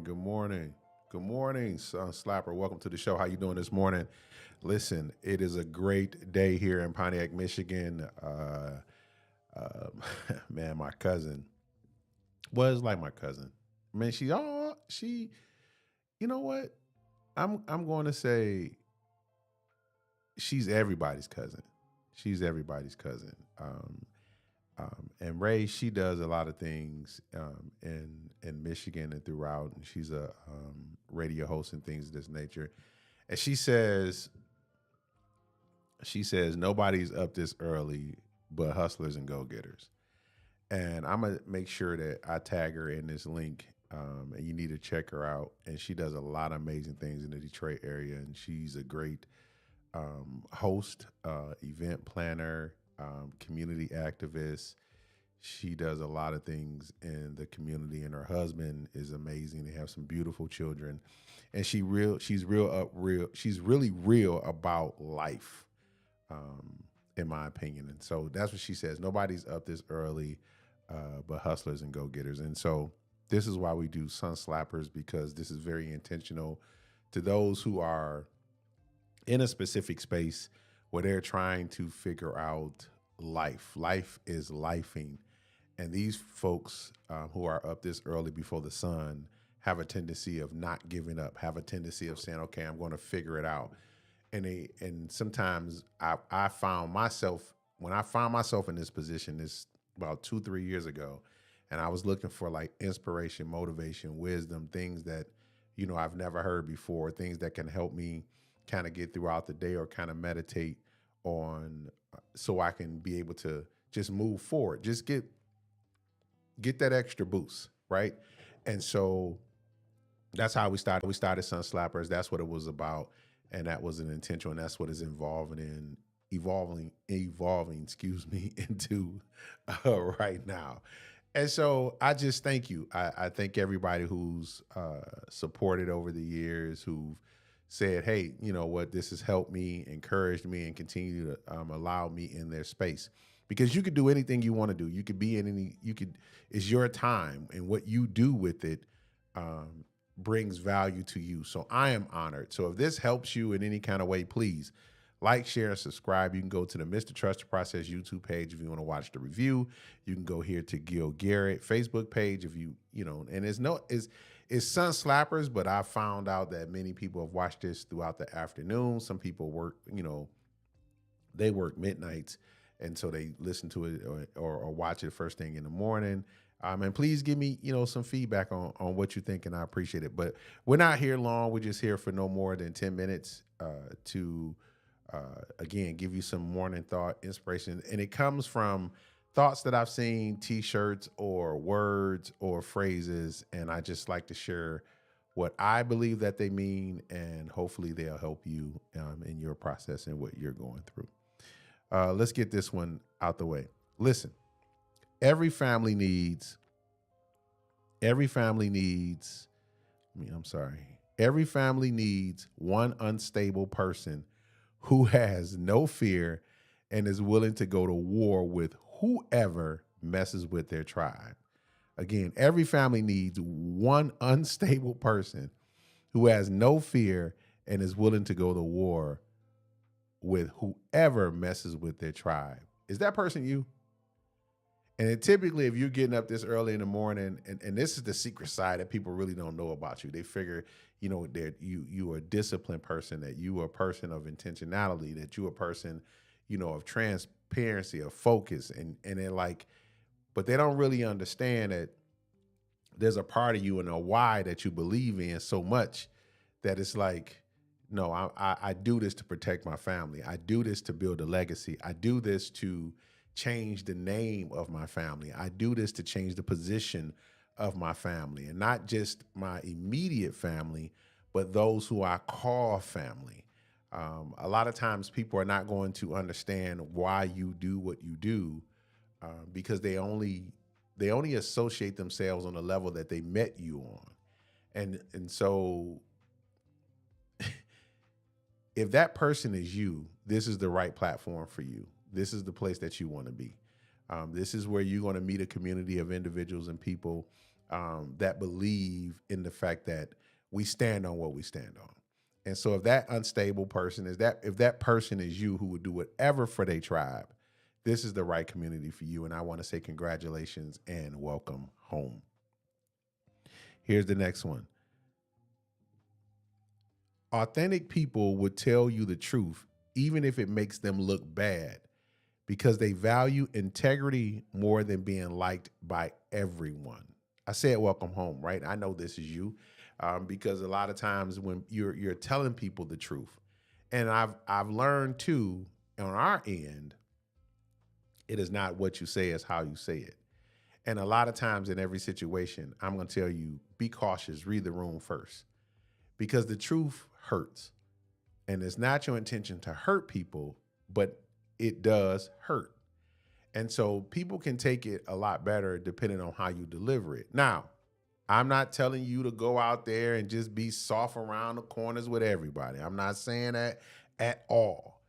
morning. Good morning. Good morning, Son Slapper. Welcome to the show. How you doing this morning? Listen, it is a great day here in Pontiac, Michigan. Uh, man, my cousin was like my cousin. Man, she. You know what? I'm going to say she's everybody's cousin. She's everybody's cousin. And Ray, she does a lot of things in Michigan and throughout. And she's a radio host and things of this nature. And she says nobody's up this early but hustlers and go getters. And I'm gonna make sure that I tag her in this link. And you need to check her out. And she does a lot of amazing things in the Detroit area. And she's a great host, event planner, community activist. She does a lot of things in the community, and her husband is amazing. They have some beautiful children, and she's really real about life, in my opinion. And so that's what she says. Nobody's up this early, but hustlers and go getters. And so this is why we do Sun Slappers, because this is very intentional to those who are in a specific space where they're trying to figure out life. Life is lifing. And these folks who are up this early before the sun have a tendency of not giving up, have a tendency of saying, okay, I'm going to figure it out. And sometimes I found myself, when I found myself in this position, this about 2-3 years ago, and I was looking for like inspiration, motivation, wisdom, things that, I've never heard before, things that can help me kind of get throughout the day or kind of meditate on, so I can be able to just move forward, just get that extra boost, right? And so that's how we started. We started Sun Slappers. That's what it was about, and that was an intention, and that's what is evolving, excuse me, into right now. And so I just thank you. I thank everybody who's supported over the years, who've said, hey, you know what, this has helped me, encouraged me, and continue to allow me in their space. Because you could do anything you want to do. You could be in it's your time, and what you do with it brings value to you. So I am honored. So if this helps you in any kind of way, please like, share, and subscribe. You can go to the Mr. Trust the Process YouTube page if you want to watch the review. You can go here to Gil Garrett Facebook page if and it's Sun Slappers, but I found out that many people have watched this throughout the afternoon. Some people work, they work midnights, and so they listen to it or watch it first thing in the morning. And please give me, some feedback on what you think, and I appreciate it. But we're not here long. We're just here for no more than 10 minutes to, again, give you some morning thought, inspiration. And it comes from thoughts that I've seen, T-shirts or words or phrases, and I just like to share what I believe that they mean, and hopefully they'll help you in your process and what you're going through. Let's get this one out the way. Listen, every family needs, every family needs one unstable person who has no fear and is willing to go to war with whoever messes with their tribe. Again, every family needs one unstable person who has no fear and is willing to go to war with whoever messes with their tribe. Is that person you? And then typically, if you're getting up this early in the morning, and this is the secret side that people really don't know about you, they figure, that you are a disciplined person, that you are a person of intentionality, that you are a person, of transparency, of focus, and they're like, but they don't really understand that there's a part of you and a why that you believe in so much that it's like, no, I do this to protect my family. I do this to build a legacy. I do this to change the name of my family. I do this to change the position of my family, and not just my immediate family, but those who I call family. A lot of times people are not going to understand why you do what you do because they only associate themselves on the level that they met you on. And so if that person is you, this is the right platform for you. This is the place that you want to be. This is where you're going to meet a community of individuals and people that believe in the fact that we stand on what we stand on. And so if that unstable person if that person is you who would do whatever for their tribe, this is the right community for you. And I want to say congratulations and welcome home. Here's the next one. Authentic people would tell you the truth, even if it makes them look bad, because they value integrity more than being liked by everyone. I said welcome home, right? I know this is you, because a lot of times when you're telling people the truth, and I've learned too on our end, it is not what you say, it's how you say it. And a lot of times in every situation, I'm going to tell you, be cautious, read the room first, because the truth hurts. And it's not your intention to hurt people, but it does hurt. And so people can take it a lot better depending on how you deliver it. Now, I'm not telling you to go out there and just be soft around the corners with everybody. I'm not saying that at all.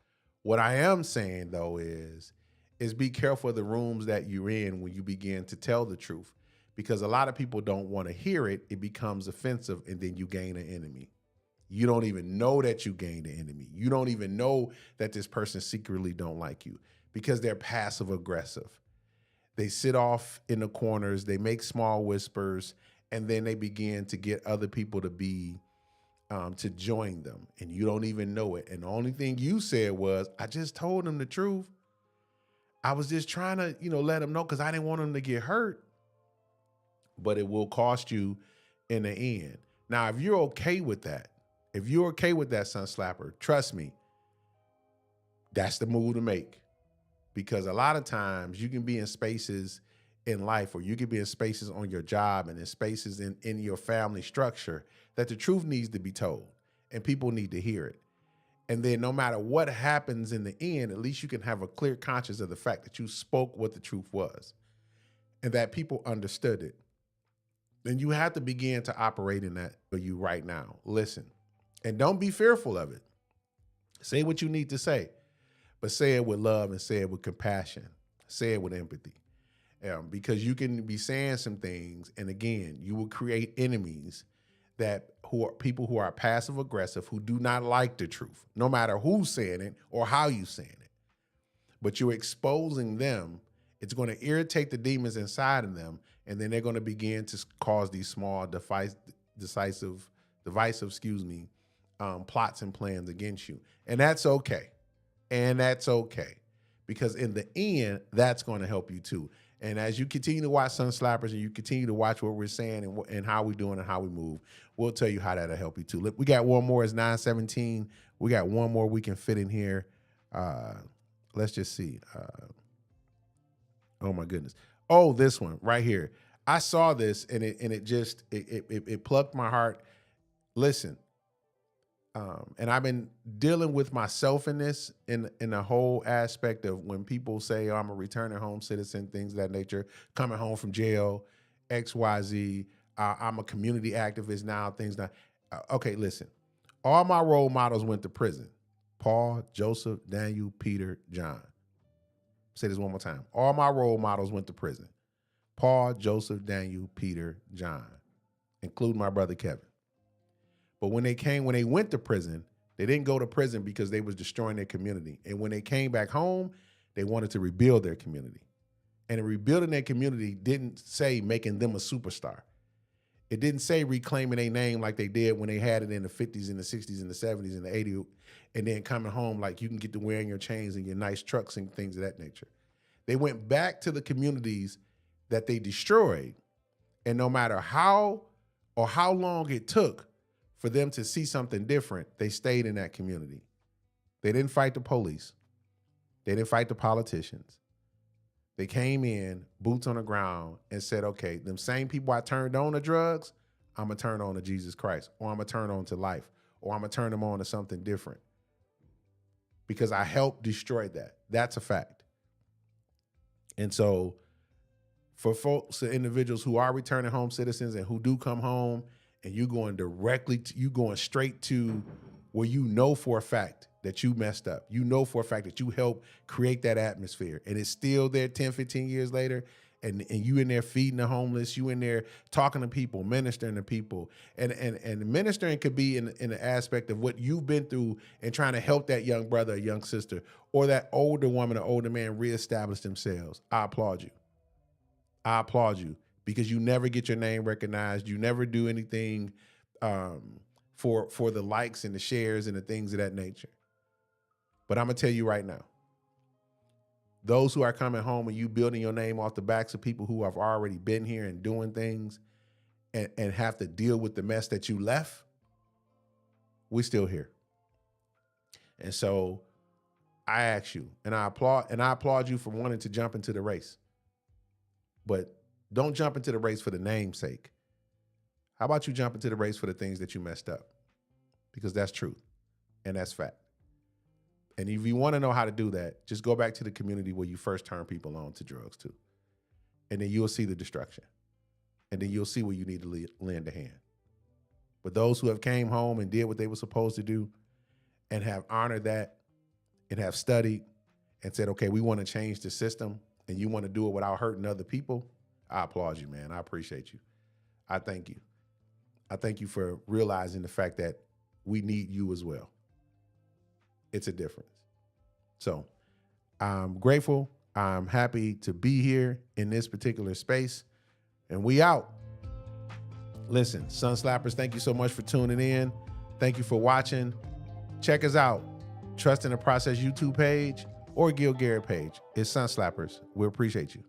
What I am saying, though, is be careful of the rooms that you're in when you begin to tell the truth, because a lot of people don't want to hear it. It becomes offensive, and then you gain an enemy. You don't even know that you gained an enemy. You don't even know that this person secretly don't like you because they're passive aggressive. They sit off in the corners, they make small whispers, and then they begin to get other people to be to join them, and you don't even know it. And the only thing you said was, I just told them the truth. I was just trying to, let them know because I didn't want them to get hurt. But it will cost you in the end. Now, if you're okay with that, Sun Slapper, trust me, that's the move to make. Because a lot of times you can be in spaces in life, or you can be in spaces on your job and in spaces in your family structure that the truth needs to be told and people need to hear it. And then no matter what happens in the end, at least you can have a clear conscience of the fact that you spoke what the truth was and that people understood it. Then you have to begin to operate in that for you right now. Listen, and don't be fearful of it. Say what you need to say, but say it with love and say it with compassion. Say it with empathy. Because you can be saying some things, and again, you will create enemies who are people who are passive aggressive, who do not like the truth, no matter who's saying it or how you saying it. But you're exposing them. It's going to irritate the demons inside of them, and then they're going to begin to cause these small, divisive, plots and plans against you. And that's okay. Because in the end, that's going to help you too. And as you continue to watch Sun Slappers and you continue to watch what we're saying and how we're doing and how we move, we'll tell you how that'll help you too. Look, we got one more. It's 9:17. We got one more we can fit in here. Let's just see. Oh my goodness. Oh, this one right here. I saw this and it plucked my heart. Listen. And I've been dealing with myself in this, in the whole aspect of when people say, oh, I'm a returning home citizen, things of that nature, coming home from jail, XYZ, I'm a community activist now, things that, okay, listen, all my role models went to prison. Paul, Joseph, Daniel, Peter, John. Say this one more time. All my role models went to prison. Paul, Joseph, Daniel, Peter, John, including my brother Kevin. But when they went to prison, they didn't go to prison because they was destroying their community. And when they came back home, they wanted to rebuild their community. And in rebuilding their community didn't say making them a superstar. It didn't say reclaiming their name like they did when they had it in the 50s and the 60s and the 70s and the 80s, and then coming home like you can get to wearing your chains and your nice trucks and things of that nature. They went back to the communities that they destroyed, and no matter how or how long it took for them to see something different, they stayed in that community. They didn't fight the police. They didn't fight the politicians. They came in, boots on the ground, and said, okay, them same people I turned on to drugs, I'm going to turn on to Jesus Christ, or I'm going to turn on to life, or I'm going to turn them on to something different. Because I helped destroy that. That's a fact. And so for folks and individuals who are returning home citizens and who do come home, and you going straight to where you know for a fact that you messed up. You know for a fact that you helped create that atmosphere. And it's still there 10, 15 years later, and you in there feeding the homeless, you in there talking to people, ministering to people. And ministering could be in the aspect of what you've been through and trying to help that young brother or young sister or that older woman or older man reestablish themselves. I applaud you. I applaud you because you never get your name recognized. You never do anything for the likes and the shares and the things of that nature. But I'm going to tell you right now, those who are coming home and you building your name off the backs of people who have already been here and doing things and have to deal with the mess that you left, we're still here. And so I ask you, and I applaud you for wanting to jump into the race. But don't jump into the race for the name's sake. How about you jump into the race for the things that you messed up? Because that's truth and that's fact. And if you want to know how to do that, just go back to the community where you first turn people on to drugs too. And then you'll see the destruction. And then you'll see where you need to lend a hand. But those who have came home and did what they were supposed to do and have honored that and have studied and said, okay, we want to change the system and you want to do it without hurting other people, I applaud you, man. I appreciate you. I thank you. I thank you for realizing the fact that we need you as well. It's a difference. So I'm grateful. I'm happy to be here in this particular space. And we out. Listen, Sun Slappers, thank you so much for tuning in. Thank you for watching. Check us out. Trust in the Process YouTube page or Gil Garrett page. It's Sun Slappers. We appreciate you.